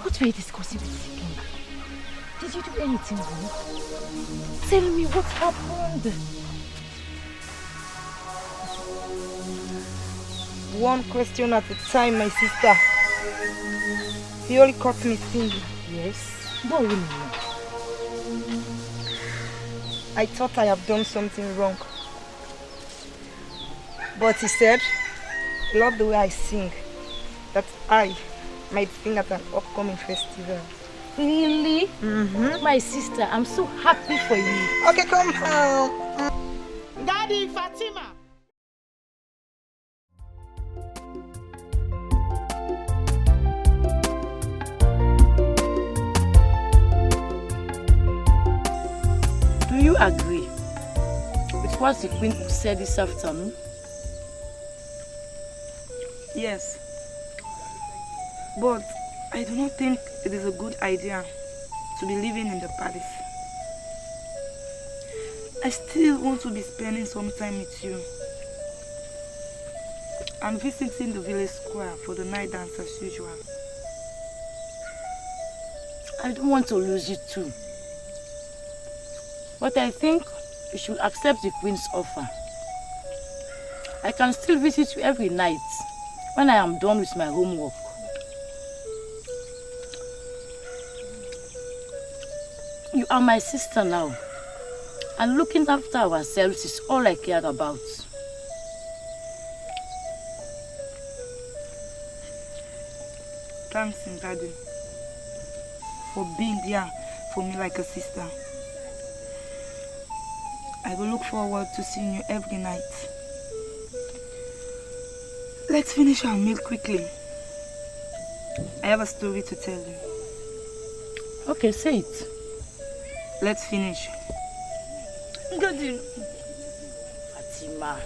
What were you discussing with the king? Did you do anything wrong? Tell me what happened. One question at a time, my sister. He only caught me singing. Yes? Don't really know. I thought I have done something wrong. But he said, he loved the way I sing, that I might sing at an upcoming festival. Really? Mm-hmm. My sister, I'm so happy for you. Okay, come on. Daddy, Fatima. Do you agree with what the Queen said this afternoon? Yes. But I do not think it is a good idea to be living in the palace. I still want to be spending some time with you and visiting the village square for the night dance as usual. I don't want to lose you too. But I think you should accept the Queen's offer. I can still visit you every night when I am done with my homework. You are my sister now, and looking after ourselves is all I care about. Thanks, Daddy, for being there for me like a sister. I will look forward to seeing you every night. Let's finish our meal quickly. I have a story to tell you. Okay, say it. Let's finish. Daddy. Fatima.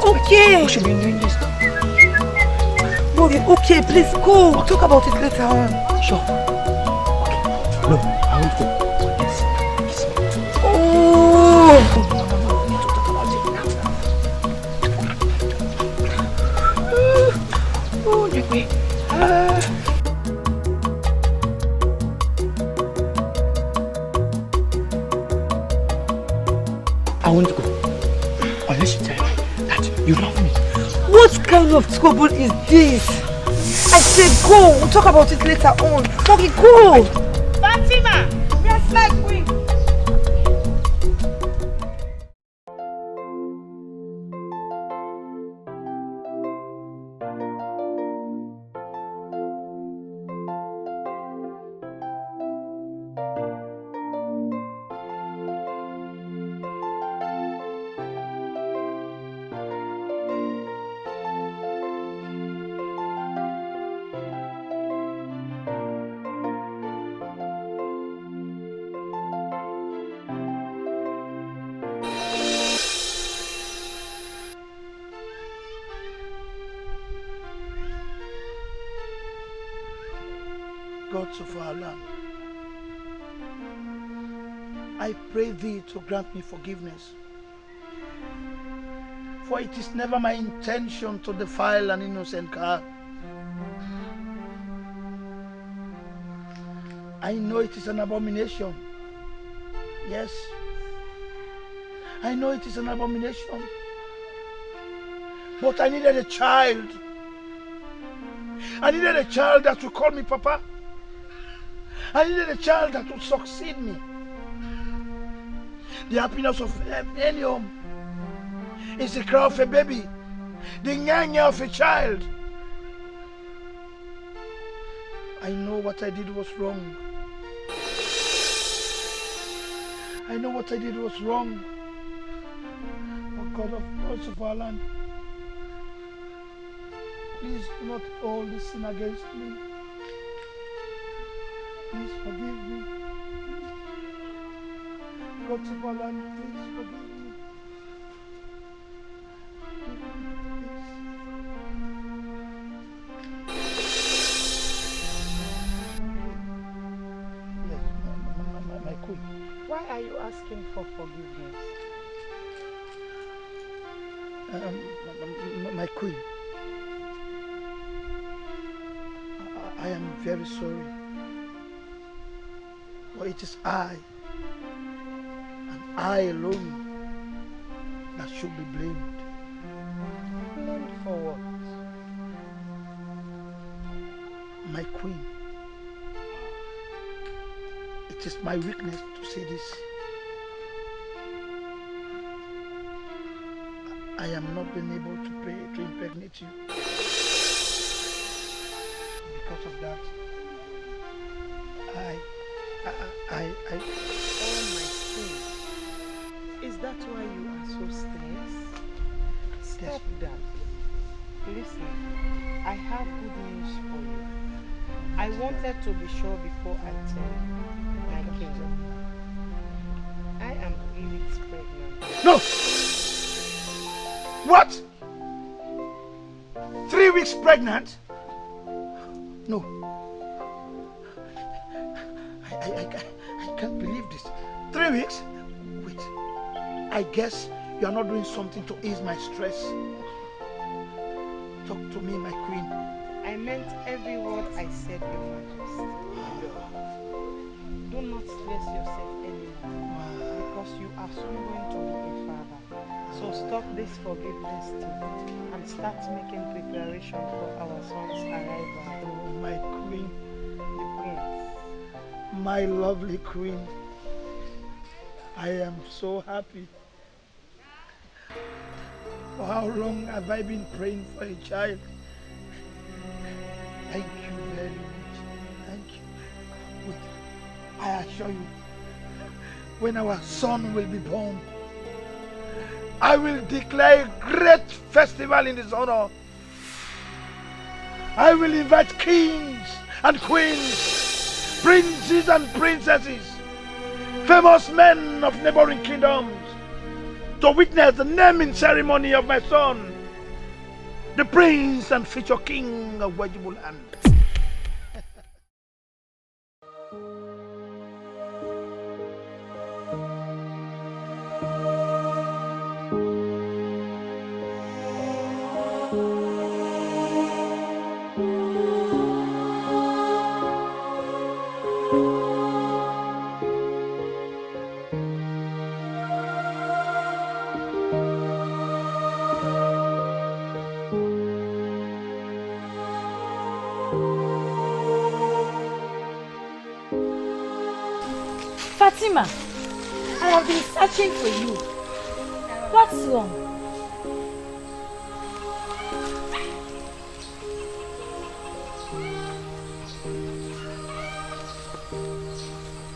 Okay. We should be doing this. Okay, please go. We'll talk about it later on. Sure. Okay. No, I want to go. Yes. Oh. Oh, that way. I want to go. Unless you tell me that you love me. What kind of trouble is this? I said go. We'll talk about it later on. Okay, go. Fatima! gods of our land, I pray thee to grant me forgiveness. For it is never my intention to defile an innocent girl. I know it is an abomination. Yes, I know it is an abomination. But I needed a child. I needed a child that would call me Papa. I needed a child that would succeed me. The happiness of any home is the cry of a baby, the nyanya of a child. I know what I did was wrong. I know what I did was wrong. Oh God of gods of our land, please do not hold this sin against me. Please forgive me. Gods of our land, please forgive me. Yes, my queen. Why are you asking for forgiveness? My queen, I am very sorry. For it is I, and I alone, that should be blamed. Blamed for what? My queen, it is my weakness to say this. I am not been able to impregnate you. Because of that, Oh my queen. Is that why you are so stressed? Stop that. Listen, I have good news for you. I wanted to be sure before I tell you, my king. I am 3 weeks pregnant. No! What? 3 weeks pregnant? No. I can't believe this. 3 weeks? Wait. I guess you are not doing something to ease my stress. Talk to me, my queen. I meant every word I said, Your Majesty. Do not stress yourself anymore, because you are soon going to be a father. So stop this forgiveness thing and start making preparation for our son's arrival. Oh, my queen. The prince. My lovely queen. I am so happy. For how long have I been praying for a child? Thank you very much. Thank you. Wait, I assure you, when our son will be born, I will declare a great festival in his honor. I will invite kings and queens, princes and princesses, famous men of neighboring kingdoms, to witness the naming ceremony of my son, the prince and future king of Wajibu land. Fatima, I have been searching for you. What's wrong?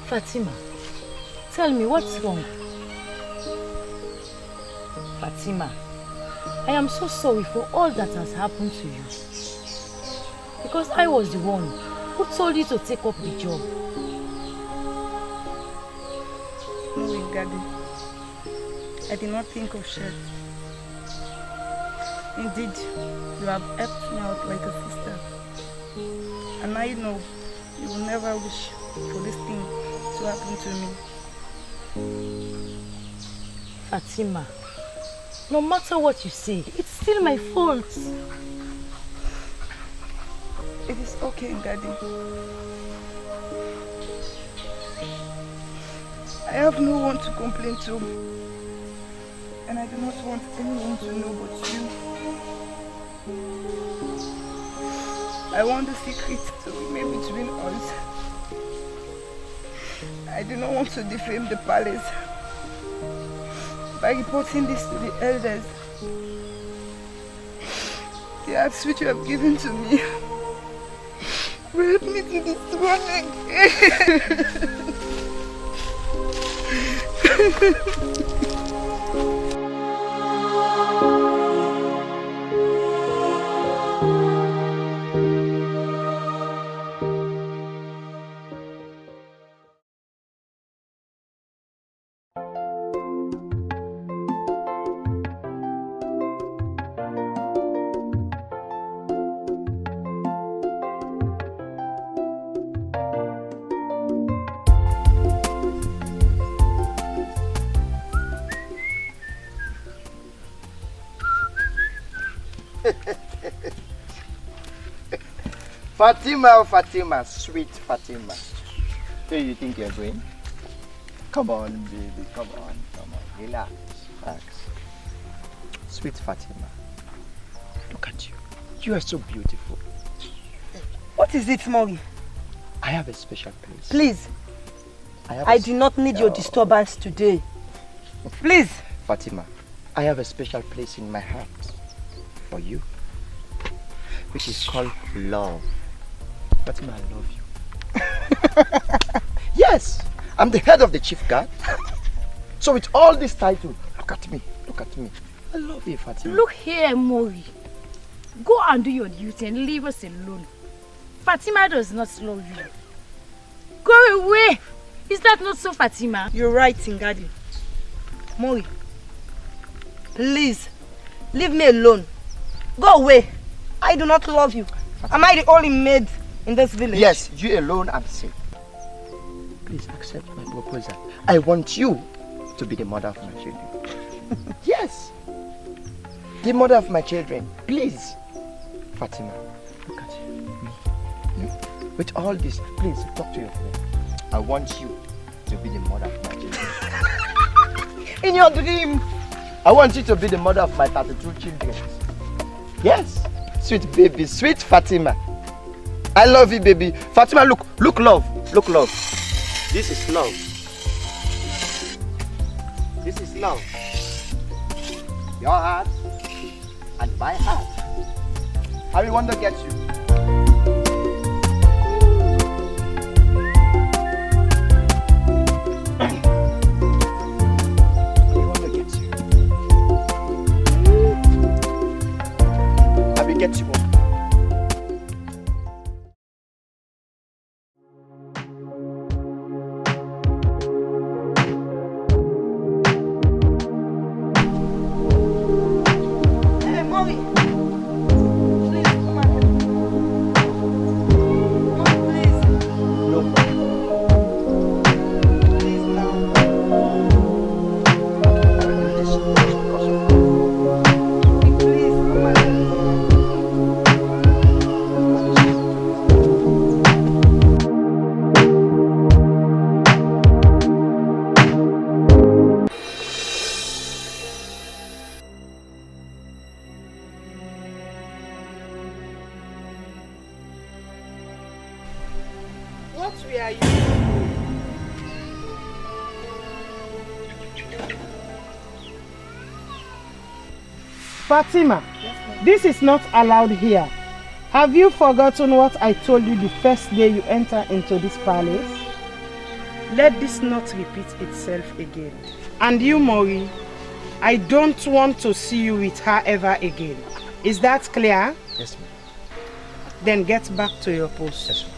Fatima, tell me what's wrong? Fatima, I am so sorry for all that has happened to you. Because I was the one who told you to take up the job. No, Daddy. I did not think of Chef. Indeed, you have helped me out like a sister. And I know You will never wish for this thing to happen to me. Fatima, no matter what you say, it's still my fault. It is okay, Daddy. I have no one to complain to. And I do not want anyone to know but you. I want the secret to remain between us. I do not want to defame the palace by reporting this to the elders. The acts which you have given to me will help me to destroy again. Fatima, Fatima, sweet Fatima. Where do you think you're going? Come on, baby, come on. Relax, relax. Sweet Fatima, look at you. You are so beautiful. What is it, Mori? I have a special place. Please. I do not need your disturbance today. Please. Fatima, I have a special place in my heart for you, which is called love. Fatima, I love you. Yes, I'm the head of the chief guard. So with all this title, look at me. I love you, Fatima. Look here, Mori. Go and do your duty and leave us alone. Fatima does not love you. Go away. Is that not so, Fatima? You're right, Ngadi. Mori, please, leave me alone. Go away. I do not love you. Am I the only maid in this village? Yes, you alone I'm safe. Please accept my proposal. I want you to be the mother of my children. Yes, the mother of my children. Please, Fatima, look at me. With all this, please talk to your friend. I want you to be the mother of my children. In your dream. I want you to be the mother of my 32 children. Yes, sweet baby, sweet Fatima. I love you, baby. Fatima, look love. This is love. This is love. Your heart and my heart. I will want to get you. Get you up. Hey, Mommy. Please, come on. Mommy, please. No. Please, no. I will do this just because of you. Please, come on. What were you? Fatima, this is not allowed here. Have you forgotten what I told you the first day you enter into this palace? Let this not repeat itself again. And you, Mori, I don't want to see you with her ever again. Is that clear? Yes, ma'am. Then get back to your post. Yes, ma'am.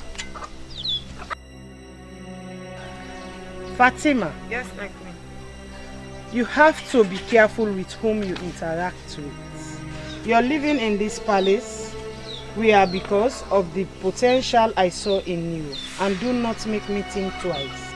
Fatima, Yes, my queen. you have to be careful with whom you interact with. You're living in this palace We are because of the potential I saw in you, and do not make me think twice.